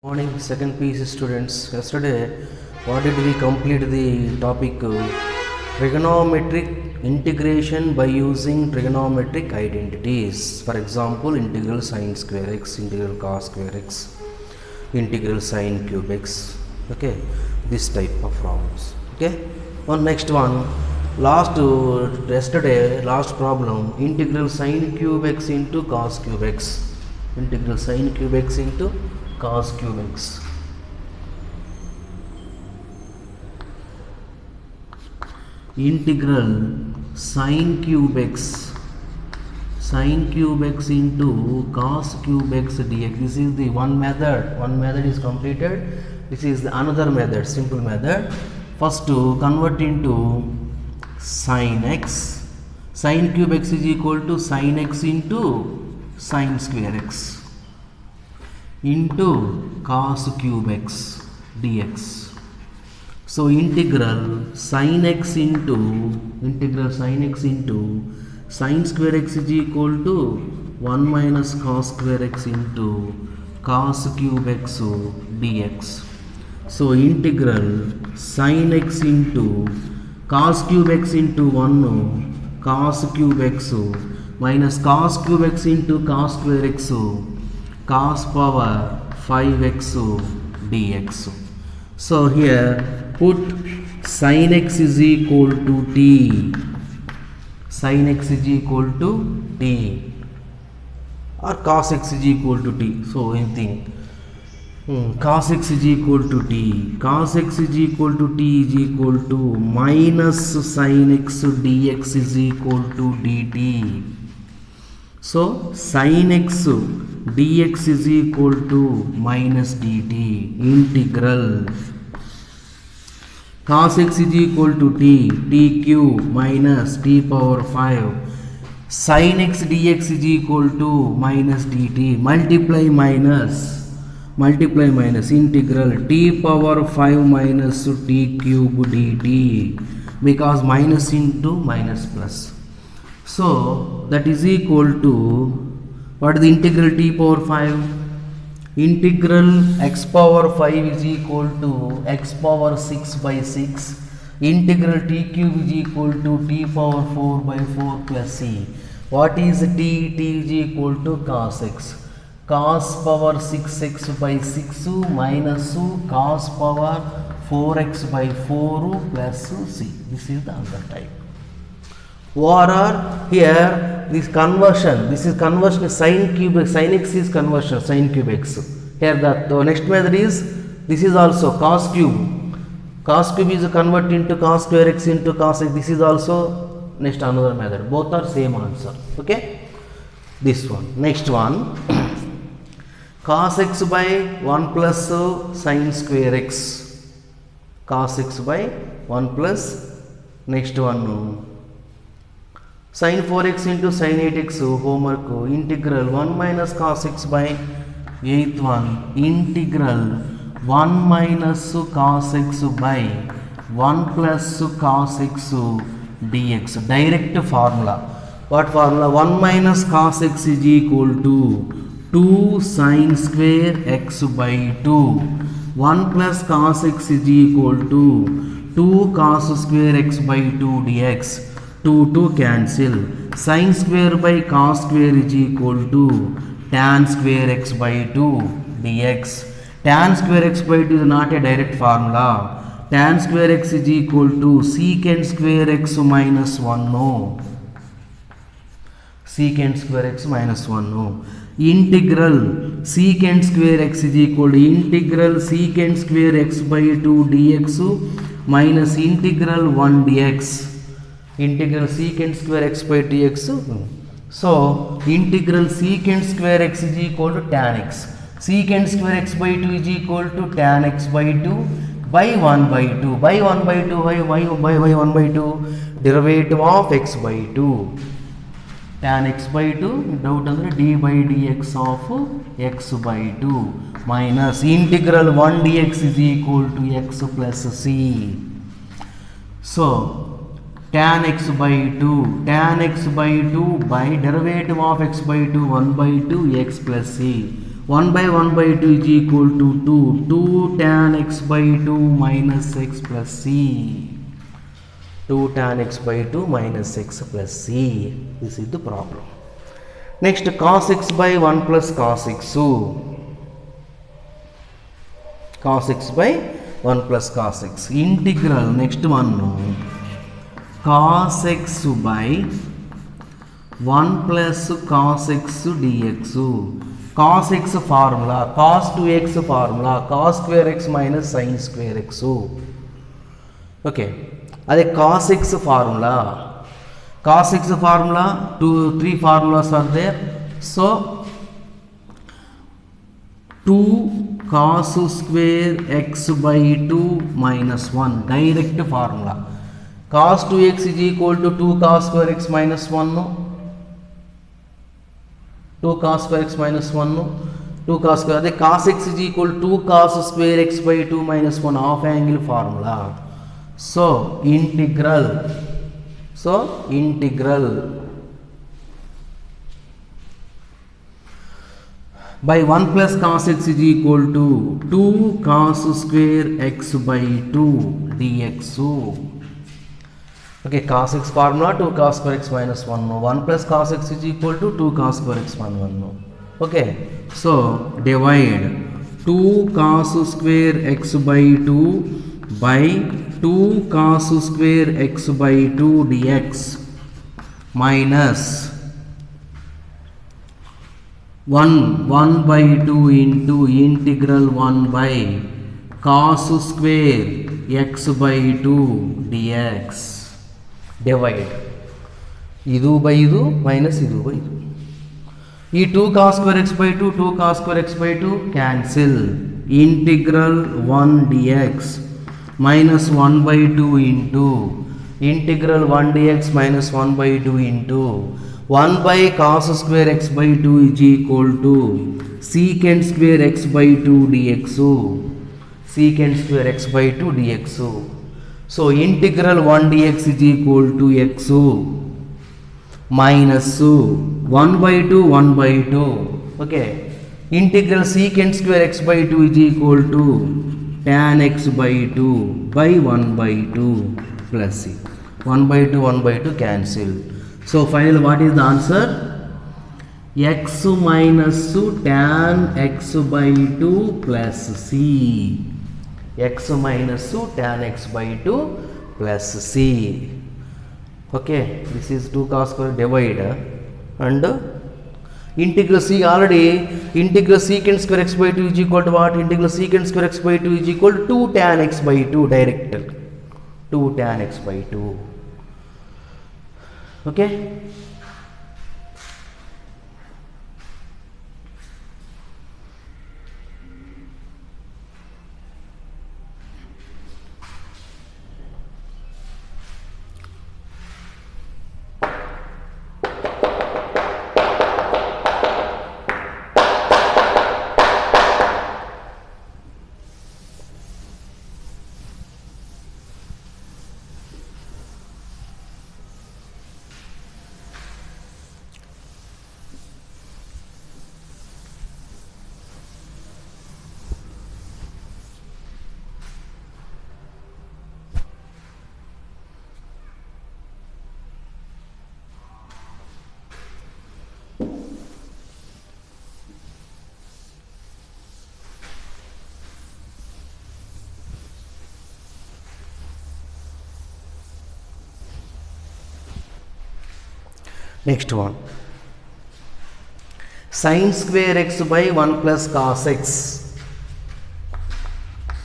Morning, second piece students. Yesterday, what did we complete the topic trigonometric integration by using trigonometric identities. For example, integral sine square x, integral cos square x, integral sine cube x. Okay, this type of problems. Okay, one next one. Last problem, integral sine cube x into cos cube x. Integral sine cube x into cos cube x. Integral sine cube x into cos cube x dx. This is the one method. One method is completed. This is the another method, simple method. First to convert into sine x. Sine cube x is equal to sine x into sine square x into cos cube x dx. So integral sine x into sine square x is equal to 1 minus cos square x into cos cube x dx. So integral sine x into cos cube x into 1 cos cube x minus cos cube x into cos square x cos power 5x dx. So here put sin x is equal to t. Sin x is equal to t or cos x is equal to t. So anything. Cos x is equal to t. Cos x is equal to t is equal to minus sin x dx is equal to dt. So sin x dx is equal to minus dt. Integral cos x is equal to t cube minus t power 5. Sin x dx is equal to minus dt. Multiply minus integral t power 5 minus t cube dt, because minus into minus plus. So that is equal to, what is the integral t power 5? Integral x power 5 is equal to x power 6 by 6. Integral t cube is equal to t power 4 by 4 plus c. What is t? T is equal to cos x. Cos power 6x by 6 minus cos power 4x by 4 plus c. This is the other type. Or here this is conversion sin cube x, sin x is conversion sin cube x. Here the next method is, this is also cos cube is converted into cos square x into cos x. This is also next another method. Both are same answer. Okay, this one. Next one, cos x by 1 plus sin square x. Cos x by 1 plus, next one sin 4x into sin 8x, homework. Integral 1 minus cos x by 8th one, integral 1 minus cos x by 1 plus cos x dx. Direct formula. What formula? 1 minus cos x is equal to 2 sin square x by 2. 1 plus cos x is equal to 2 cos square x by 2 dx. 2 cancel. Sin square by cos square is equal to tan square x by 2 dx. Tan square x by 2 is not a direct formula. Tan square x is equal to secant square x minus 1 no. Secant square x minus 1 no. Integral secant square x is equal to integral secant square x by 2 dx minus integral 1 dx. Integral secant square x by dx. So integral secant square x is equal to tan x. Secant square x by 2 is equal to tan x by 2 by 1 by 2. By 1 by 2, by 1 by 2, derivative of x by 2. Tan x by 2, doubt andre d by dx of x by 2 minus integral 1 dx is equal to x plus c. So tan x by 2 by derivative of x by 2 1 by 2 x plus c. 1 by 1 by 2 is equal to 2. 2 tan x by 2 minus x plus c. 2 tan x by 2 minus x plus c. This is the problem. Next, cos x by 1 plus cos x. So, cos x by 1 plus cos x. Integral, next one, cos x by 1 plus cos x dx. Cos x formula, cos 2x formula, cos square x minus sin square x. Okay, that cos x formula. Cos x formula, 3 formulas are there. So, 2 cos square x by 2 minus 1, direct formula. Cos 2x is equal to 2 cos square x minus 1. No? 2 cos square x minus 1. No? 2 cos square. The cos x is equal to 2 cos square x by 2 minus 1, half angle formula. So, integral. By 1 plus cos x is equal to 2 cos square x by 2 dx. Okay, cos x formula 2 cos square x minus 1. 1 plus cos x is equal to 2 cos square x minus 1. Okay, so divide 2 cos square x by 2 by 2 cos square x by 2 dx minus 1 by 2 into integral 1 by cos square x by 2 dx. Divide idu by idu minus idu by idu. Ee 2 cos square x by 2, 2 cos square x by 2 cancel. Integral 1 dx minus 1 by 2 into integral 1 dx minus 1 by 2 into 1 by cos square x by 2 is equal to secant square x by 2 dx. Secant square x by 2 dx. So, integral 1 dx is equal to x minus 1 by 2, 1 by 2. Okay. Integral secant square x by 2 is equal to tan x by 2 by 1 by 2 plus c. 1 by 2, 1 by 2 cancel. So, finally, what is the answer? X minus tan x by 2 plus c. X minus tan x by 2 plus c. Okay, this is 2 cos square divide and integral c already integral secant square x by 2 is equal to what? Integral secant square x by 2 is equal to 2 tan x by 2 direct. 2 tan x by 2. Okay. Next one, sin square x by 1 plus cos x.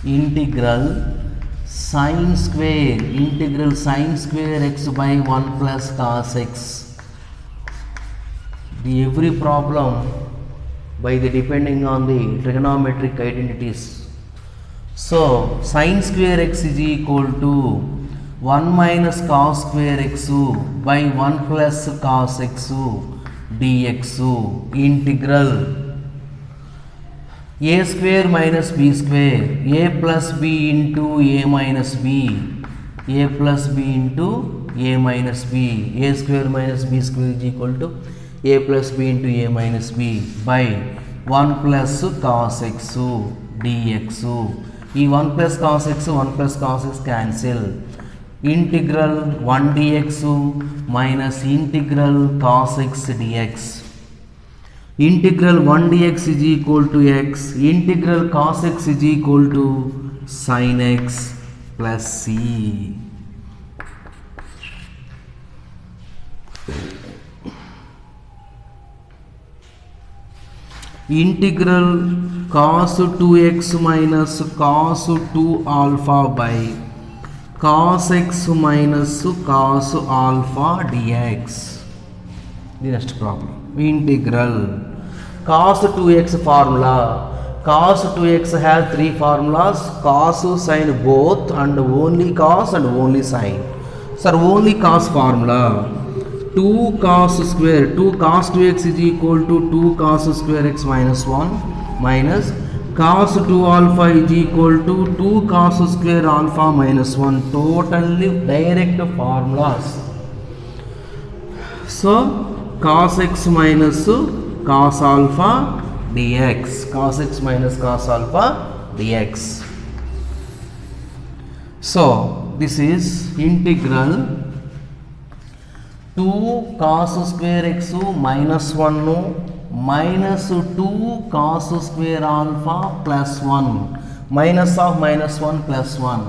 Integral sin square x by 1 plus cos x. Every problem by the depending on the trigonometric identities. So, sin square x is equal to 1 minus cos square x by 1 plus cos x dx. Integral a square minus b square, a plus b into a minus b, a plus b into a minus b, a square minus b square is equal to a plus b into a minus b by 1 plus cos x dx. ఈ 1 plus cos x 1 plus cos x cancel. Integral 1 dx minus integral cos x dx. Integral 1 dx is equal to x. Integral cos x is equal to sin x plus c. Integral cos 2x minus cos 2 alpha by cos x minus cos alpha dx. The next problem. Integral cos 2x formula. Cos 2x has three formulas: cos, sin both, and only cos and only sin. Sir, only cos formula. 2 cos square 2 cos 2x is equal to 2 cos square x minus 1 minus cos 2 alpha is equal to 2 cos square alpha minus 1. Totally direct formulas. So cos x minus cos alpha dx. Cos x minus cos alpha dx. So this is integral 2 cos square x minus 1 minus 2 cos square alpha plus 1 minus of minus 1 plus 1.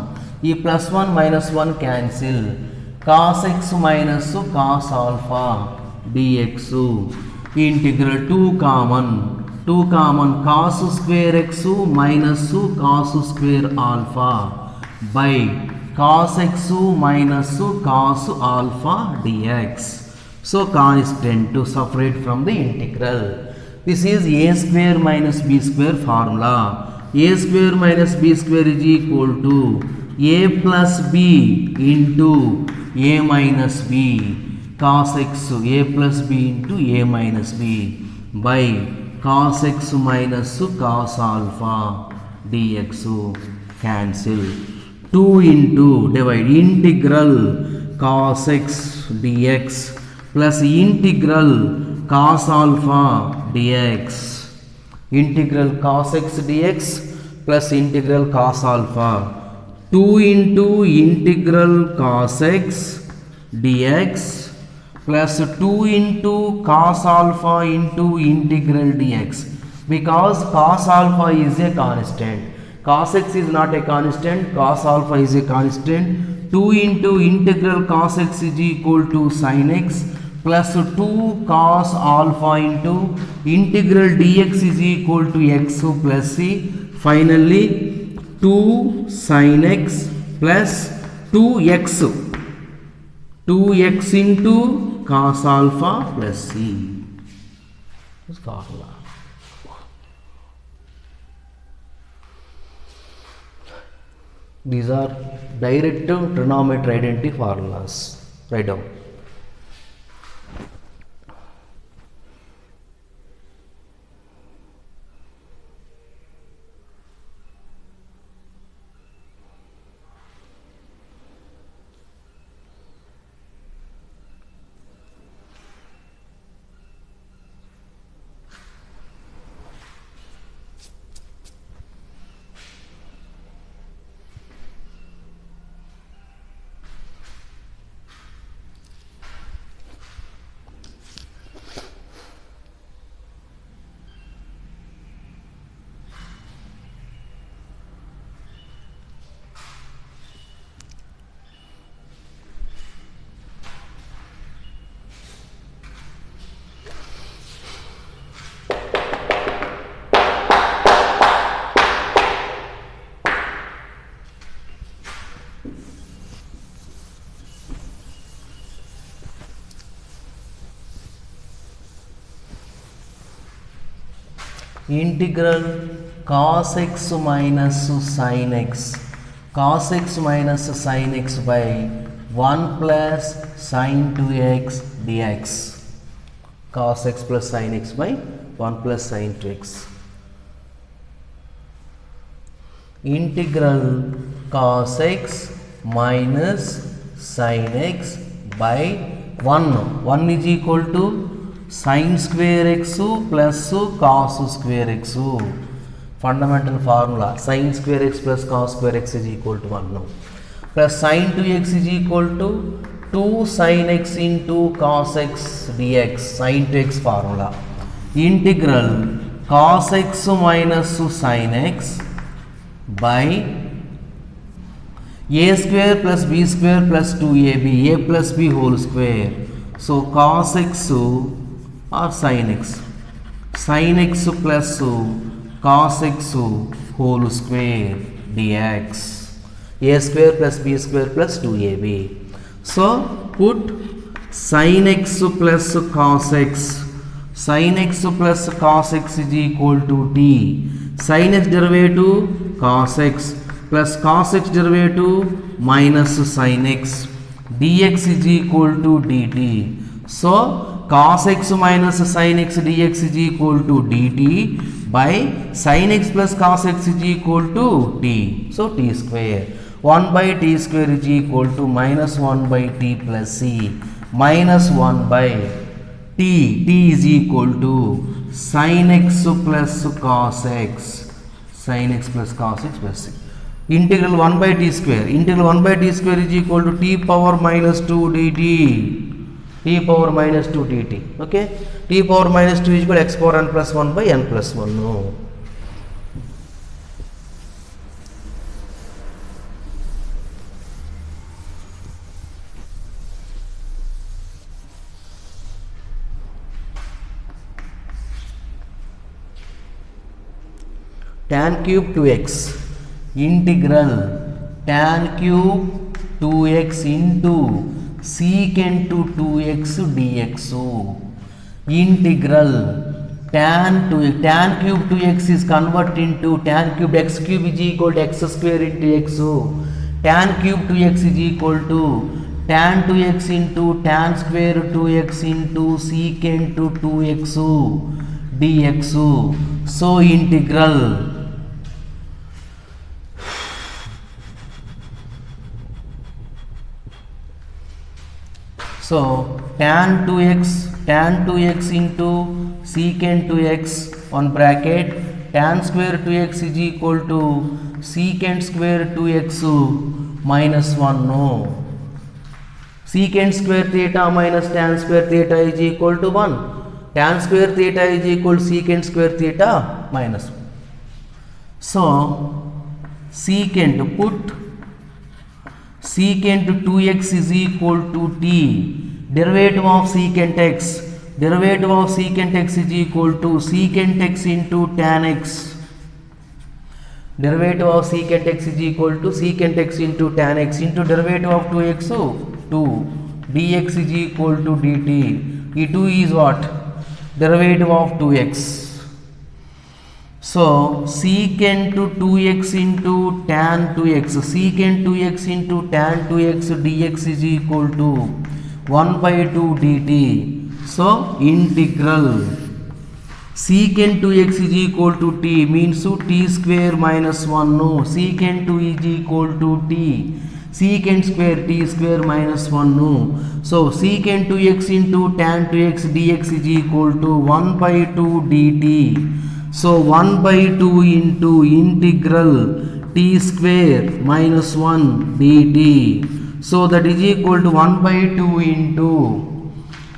E plus 1 minus 1 cancel. Cos x minus cos alpha dx. Integral 2 common cos square x minus cos square alpha by cos x minus cos alpha dx. So constant to separate from the integral. This is a square minus b square formula. A square minus b square is equal to a plus b into a minus b cos x, a plus b into a minus b by cos x minus cos alpha dx. Cancel. 2 into divide integral cos x dx plus integral cos alpha dx. Integral cos x dx plus integral cos alpha. 2 into integral cos x dx plus 2 into cos alpha into integral dx. Because cos alpha is a constant, cos x is not a constant, cos alpha is a constant. 2 into integral cos x is equal to sin x plus 2 cos alpha into integral dx is equal to x plus c. Finally 2 sin x plus 2x into cos alpha plus c. This formula. These are direct trigonometry identity formulas. Write down. Integral cos x minus sin x, cos x minus sin x by 1 plus sin 2x dx. Cos x plus sin x by 1 plus sin 2x. Integral cos x minus sin x by 1 is equal to sin square x plus cos square x. Fundamental formula, sin square x plus cos square x is equal to 1 now. Plus sin 2x is equal to 2 sin x into cos x dx, sin 2x formula. Integral cos x minus sin x by a square plus b square plus 2ab, a plus b whole square. So cos x or sin x plus cos x whole square dx, a square plus b square plus 2ab. So put sin x plus cos x, sin x plus cos x is equal to t, sin x derivative cos x plus cos x derivative minus sin x, dx is equal to dt. So cos x minus sin x dx is equal to dt by sin x plus cos x is equal to t. So t square, 1 by t square is equal to minus 1 by t plus c, minus 1 by t is equal to sin x plus cos x, sin x plus cos x plus c. Integral 1 by t square, integral 1 by t square is equal to t power minus 2 dt, t power minus 2 dt. Okay, t power minus 2 is equal to x power n plus 1 by n plus 1. No. Tan cube 2x, integral tan cube 2x into secant to 2x dx. Integral tan cube 2x is converted into tan cube x cube is equal to x square into x. Tan cube 2x is equal to tan 2x into tan square 2x into secant to 2x dx. So integral tan 2x into secant 2x on bracket tan square 2x is equal to secant square 2x minus 1. No. Secant square theta minus tan square theta is equal to 1. Tan square theta is equal to secant square theta minus 1. So secant, put secant 2x is equal to t, derivative of secant x, derivative of secant x is equal to secant x into tan x, derivative of secant x is equal to secant x into tan x into derivative of 2x, 2, dx is equal to dt. E2 is what? Derivative of 2x. So secant 2x into tan 2x, secant 2x into tan 2x dx is equal to 1 by 2 dt. So integral secant 2x is equal to t means t square minus 1. No, secant 2 is equal to t, secant square t square minus 1. No. So secant 2x into tan 2x dx is equal to 1 by 2 dt. So 1 by 2 into integral t square minus 1 dt. So that is equal to 1 by 2 into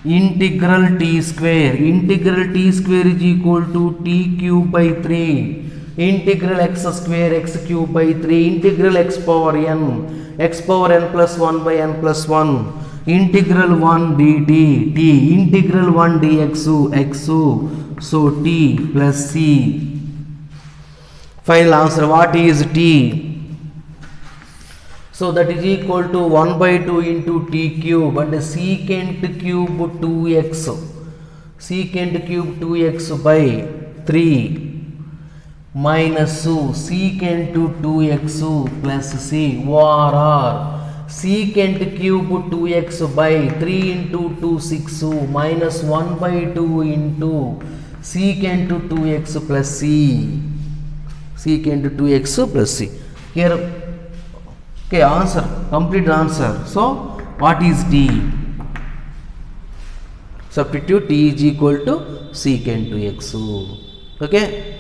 integral t square. Integral t square is equal to t cube by 3. Integral x square x cube by 3. Integral x power n plus 1 by n plus 1. Integral 1 dt, t, integral 1 dx, x. So t plus c. Final answer, what is t? So that is equal to 1 by 2 into t cube and secant cube 2x, secant cube 2x by 3 minus secant 2x plus c, or secant cube 2x by 3 into 2 6 minus 1 by 2 into secant 2x plus c, secant 2x plus c. Here, okay, answer, complete answer. So what is t? Substitute t is equal to secant to x. Okay.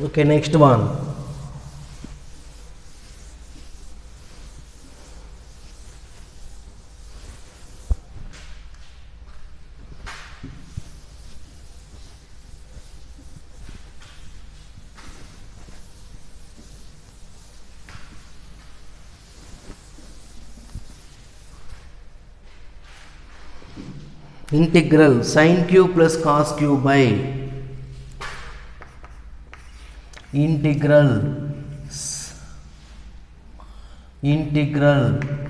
Okay, next one. Integral sin cube plus cos cube by integral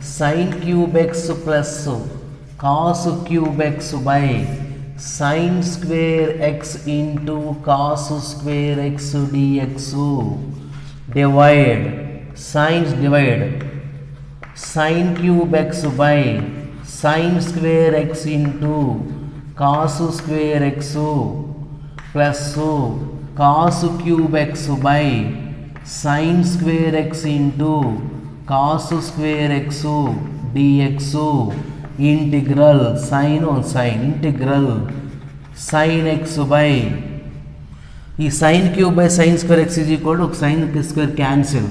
sin cube x plus cos cube x by sin square x into cos square x dx divide sin cube x by sin square x into cos square x plus cos cube x by sin square x into cos square x dx integral integral sin x by ఈ sin cube by sin square x is equal to sin square cancel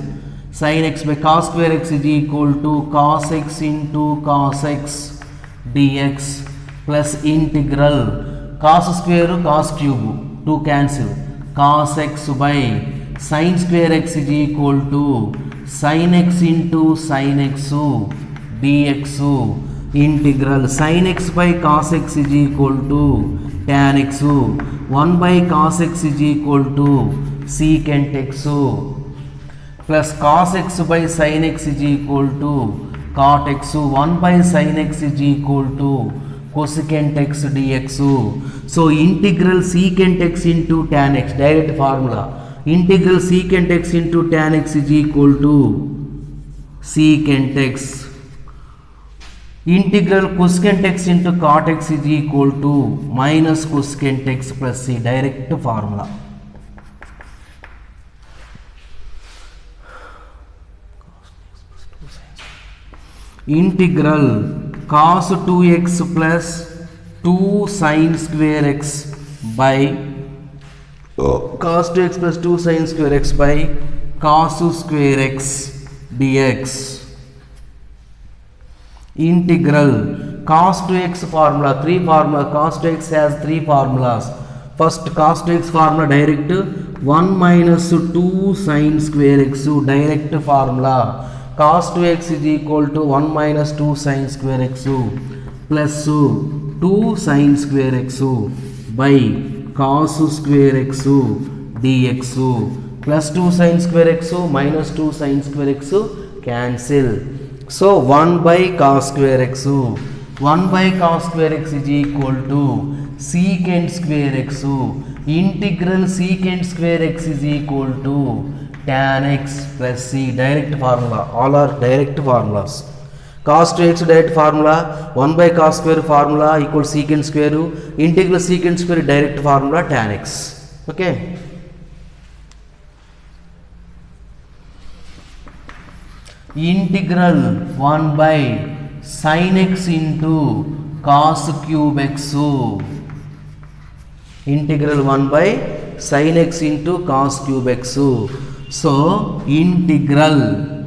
sin x by cos square x is equal to cos x into cos x dx plus integral cos square cos cube 2 cancel cos x by sin square x is equal to sin x into sin x dx integral sin x by cos x is equal to tan x 1 by cos x is equal to secant x plus cos x by sin x is equal to cot x 1 by sin x is equal to cosecant x dx. So integral secant x into tan x, direct formula. Integral secant x into tan x is equal to secant x. Integral cosecant x into cot x is equal to minus cosecant x plus c, direct formula. Integral cos 2x plus 2 sin square x by cos 2x plus 2 sin square x by cos square x dx. Integral cos 2x formula, 3 formula, cos 2x has 3 formulas. First cos 2x formula direct 1 minus 2 sin square x, direct formula. Cos 2x is equal to 1 minus 2 sin square x plus 2 sin square x by cos square x dx plus 2 sin square x minus 2 sin square x cancel. So 1 by cos square x, 1 by cos square x is equal to secant square x. Integral secant square x is equal to tan x plus c, direct formula. All are direct formulas. Cos 2x direct formula, 1 by cos square formula equals secant square, integral secant square direct formula tan x. Okay. Integral 1 by sin x into cos cube x. Integral 1 by sin x into cos cube x. So integral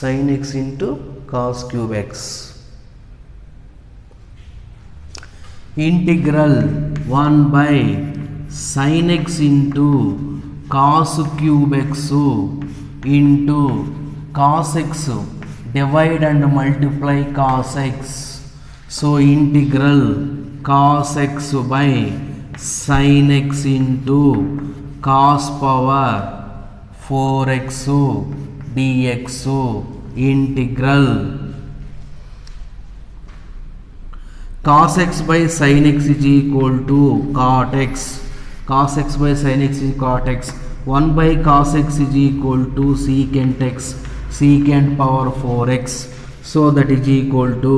sin x into cos cube x. Integral 1 by sin x into cos cube x into cos x, divide and multiply cos x. So integral cos x by sin x into cos power 4x dx integral cos x by sin x is equal to cot x. Cos x by sin x is cot x. 1 by cos x is equal to secant x, secant power 4x. So that is equal to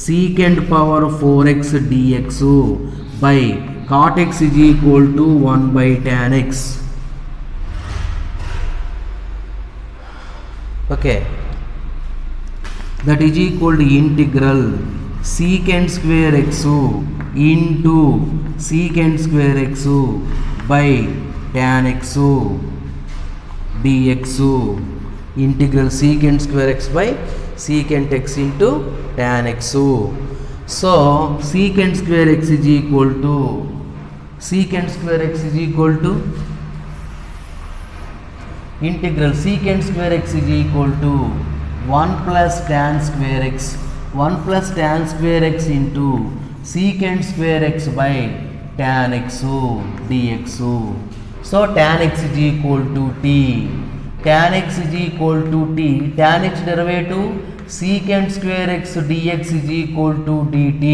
secant power 4x dx by cot x is equal to 1 by tan x. Okay, that is equal to integral secant square x into secant square x by tan x dx. Integral secant square x by secant x into tan x. So secant square x is equal to integral secant square x is equal to 1 plus tan square x, 1 plus tan square x into secant square x by tan x dx. So tan x is equal to t. Tan x is equal to t. Tan x derivative secant square x dx is equal to dt.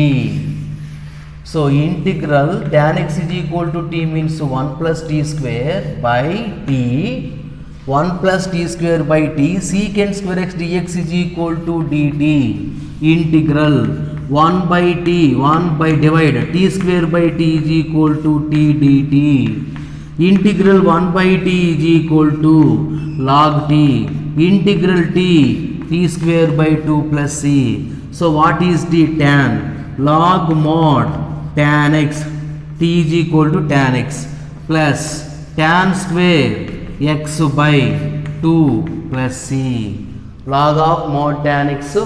So integral tan x is equal to t means 1 plus t square by t. 1 plus t square by t secant square x dx is equal to dt. Integral 1 by t, 1 by divide t square by t is equal to t dt. Integral 1 by t is equal to log t. Integral t square by 2 plus c. So what is the tan? Log mod tan x, t is equal to tan x plus tan square x by 2 plus c. Log of mod tan x.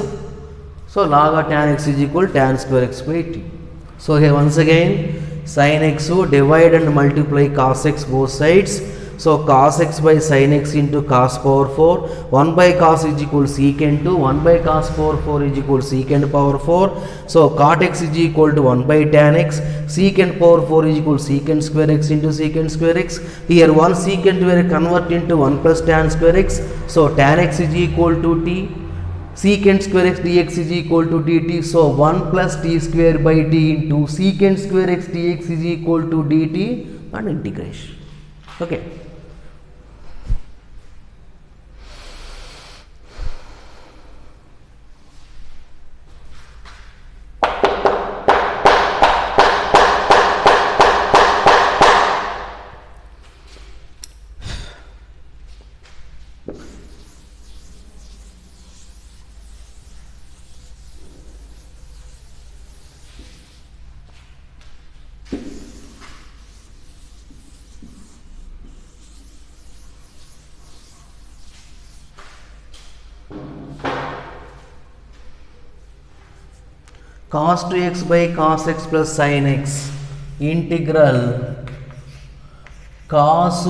So log of tan x is equal to tan square x by t. So here once again sin x divide and multiply cos x both sides. So cos x by sin x into cos power 4. 1 by cos is equal to secant 2. 1 by cos power 4 is equal to secant power 4. So cot x is equal to 1 by tan x. Secant power 4 is equal to secant square x into secant square x. Here 1 secant will convert into 1 plus tan square x. So tan x is equal to t. Secant square x dx is equal to dt. So 1 plus t square by t into secant square x dx is equal to dt and integration. Okay. Cos 2x by cos x plus sin x integral cos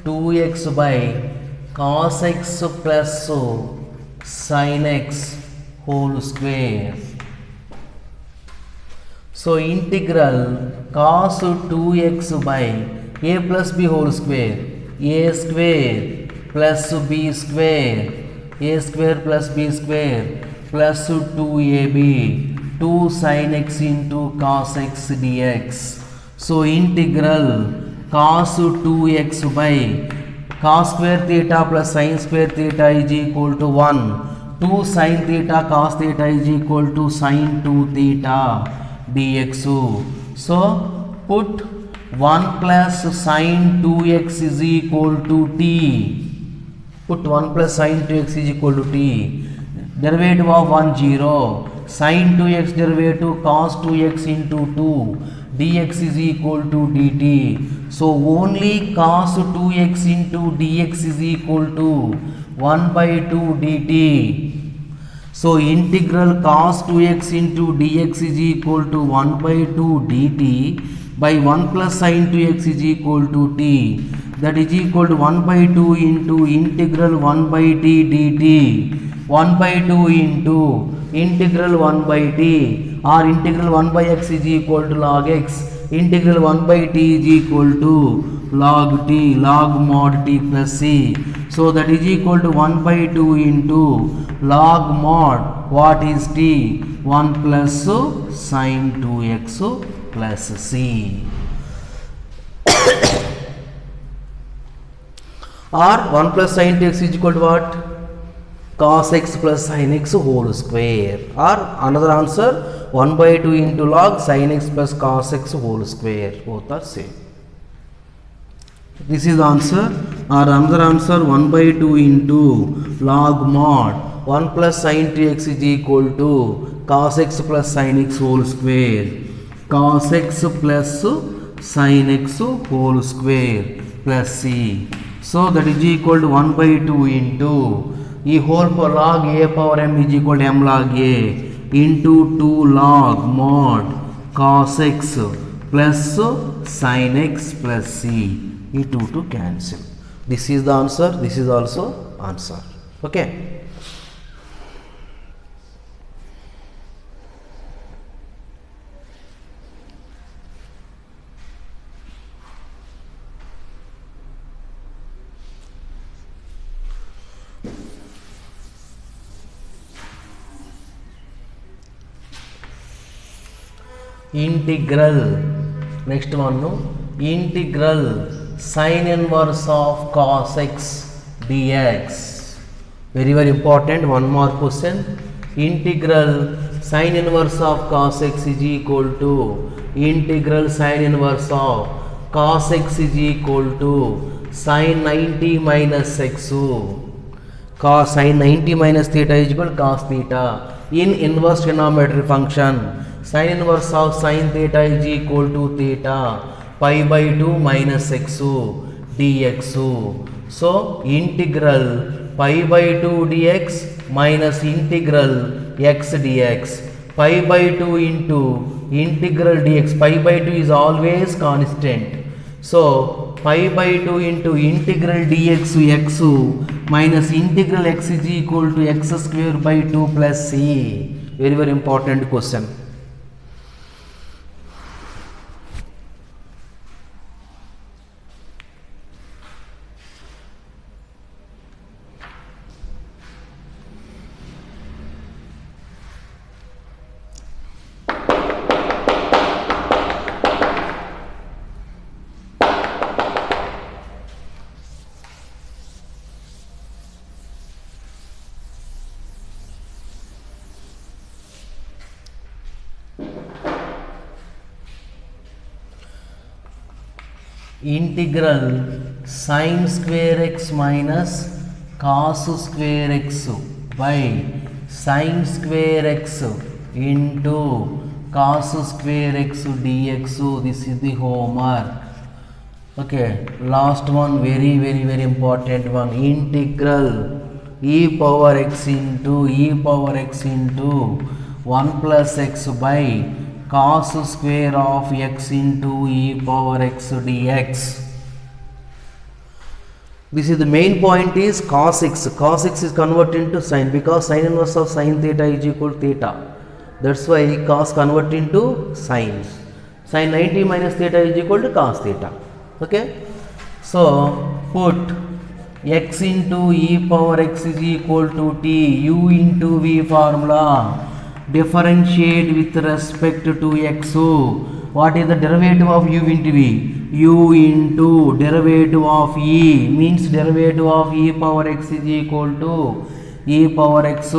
2x by cos x plus sin x whole square. So integral cos 2x by a plus b whole square, a square plus b square, a square plus b square plus 2ab 2 sin x into cos x dx. So integral cos 2x by cos square theta plus sin square theta is equal to 1. 2 sin theta cos theta is equal to sin 2 theta dx. So put 1 plus sin 2x is equal to t. Put 1 plus sin 2x is equal to t. Derivative of 1 0. sin 2x derivative cos 2x into 2 dx is equal to dt. So only cos 2x into dx is equal to 1 by 2 dt. So integral cos 2x into dx is equal to 1 by 2 dt by 1 plus sin 2x is equal to t. That is equal to 1 by 2 into integral 1 by t dt. 1 by 2 into integral 1 by t, or integral 1 by x is equal to log x. Integral 1 by t is equal to log t, log mod t plus c. So that is equal to 1 by 2 into log mod, what is t? 1 plus sin 2x plus c. Or 1 plus sin 2x is equal to what? Cos x plus sin x whole square. Or another answer, 1 by 2 into log sin x plus cos x whole square. Both are same. This is the answer. Or another answer, 1 by 2 into log mod 1 plus sin 2x is equal to cos x plus sin x whole square. Cos x plus sin x whole square plus c. So that is equal to 1 by 2 into e whole for log a power m is equal to m log a into 2 log mod cos x plus sin x plus c. E 2 to cancel. This is the answer. This is also answer. Okay. Integral, next one, no, integral sin inverse of cos x dx. Very important. One more question. Integral sin inverse of cos x is equal to integral sin inverse of cos x is equal to sin 90 minus x. Cos sin 90 minus theta is equal to cos theta. In inverse trigonometry function, sin inverse of sin theta is equal to theta pi by 2 minus x dx. So integral pi by 2 dx minus integral x dx. Pi by 2 into integral dx. Pi by 2 is always constant. So pi by 2 into integral dx x minus integral x is equal to x square by 2 plus c. Very important question. Integral sin square x minus cos square x by sin square x into cos square x dx. This is the homework. Okay, last one, very important one. Integral e power x into 1 plus x by cos square of x into e power x dx. This is the main point is cos x. Cos x is converted into sin because sin inverse of sin theta is equal to theta. That's why cos convert into sin. Sin 90 minus theta is equal to cos theta. Okay. So put x into e power x is equal to t, u into v formula. Differentiate with respect to x. What is the derivative of u into v? U into derivative of e means derivative of e power x is equal to e power x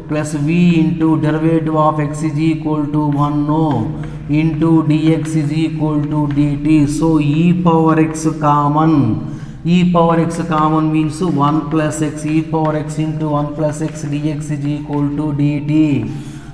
plus v into derivative of x is equal to 1 into dx is equal to dt. So e power x common. E power x common means 1 plus x. E power x into 1 plus x dx is equal to dt.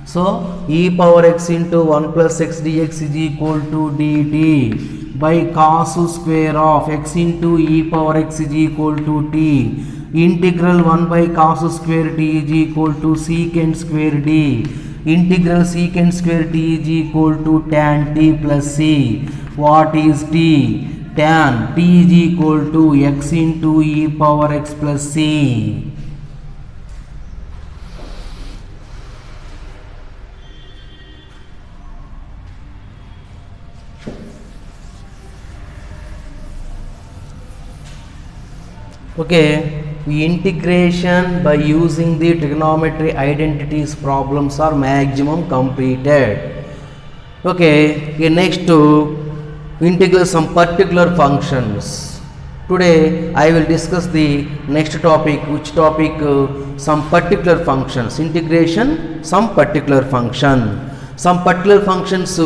So e power x into 1 plus x dx is equal to dt by cos square of x into e power x is equal to t. Integral 1 by cos square t is equal to secant square d. Integral secant square t is equal to tan t plus c. What is t? Tan t is equal to x into e power x plus c. Okay, integration by using the trigonometry identities problems are maximum completed. Okay, next to integrate some particular functions. Today I will discuss the next topic. Which topic? Some particular functions. Integration some particular function. Some particular functions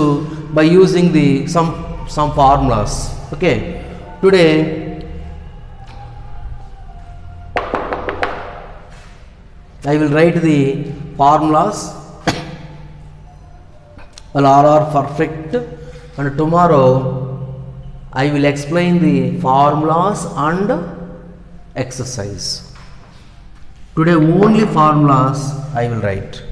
by using the some formulas. Okay, today I will write the formulas all are perfect, and tomorrow I will explain the formulas and exercise. Today only formulas I will write.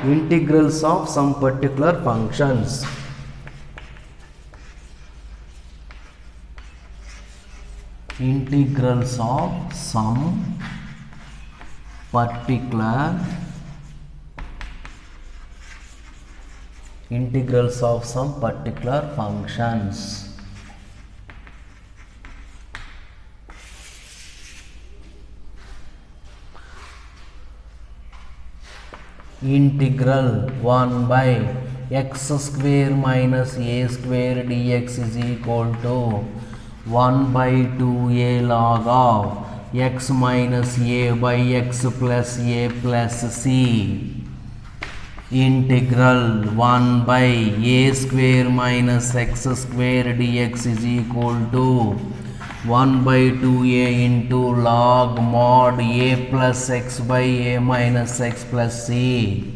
Integrals of some particular functions. Integrals of some particular functions. Integral 1 by x square minus a square dx is equal to 1 by 2a log of x minus a by x plus a plus c. Integral 1 by a square minus x square dx is equal to 1 by 2a into log mod a plus x by a minus x plus c.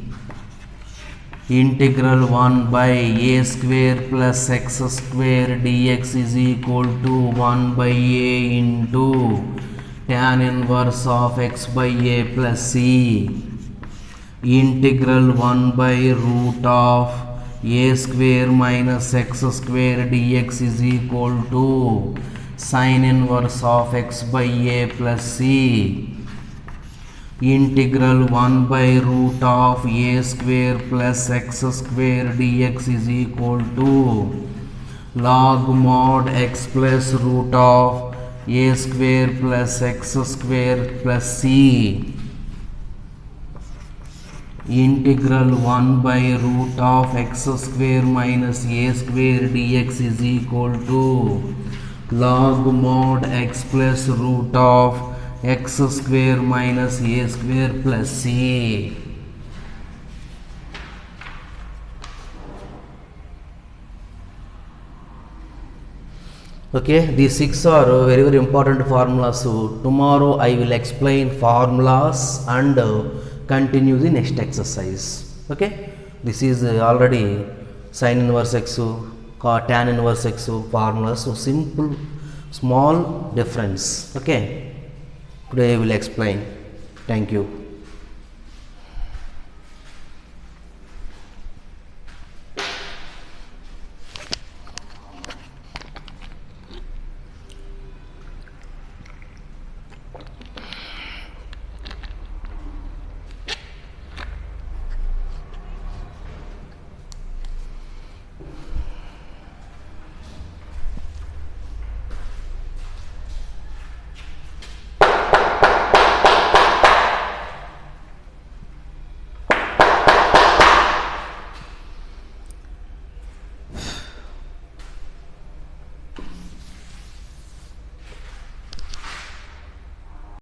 Integral 1 by a square plus x square dx is equal to 1 by a into tan inverse of x by a plus c. Integral 1 by root of a square minus x square dx is equal to sin inverse of x by a plus c. Integral 1 by root of a square plus x square dx is equal to log mod x plus root of a square plus x square plus c. Integral 1 by root of x square minus a square dx is equal to log mod x plus root of x square minus a square plus c. Okay, these 6 are very important formulas. So tomorrow I will explain formulas and continue the next exercise. Okay, this is already sin inverse x, tan inverse x formulas. So simple small difference. Okay, today I will explain. Thank you.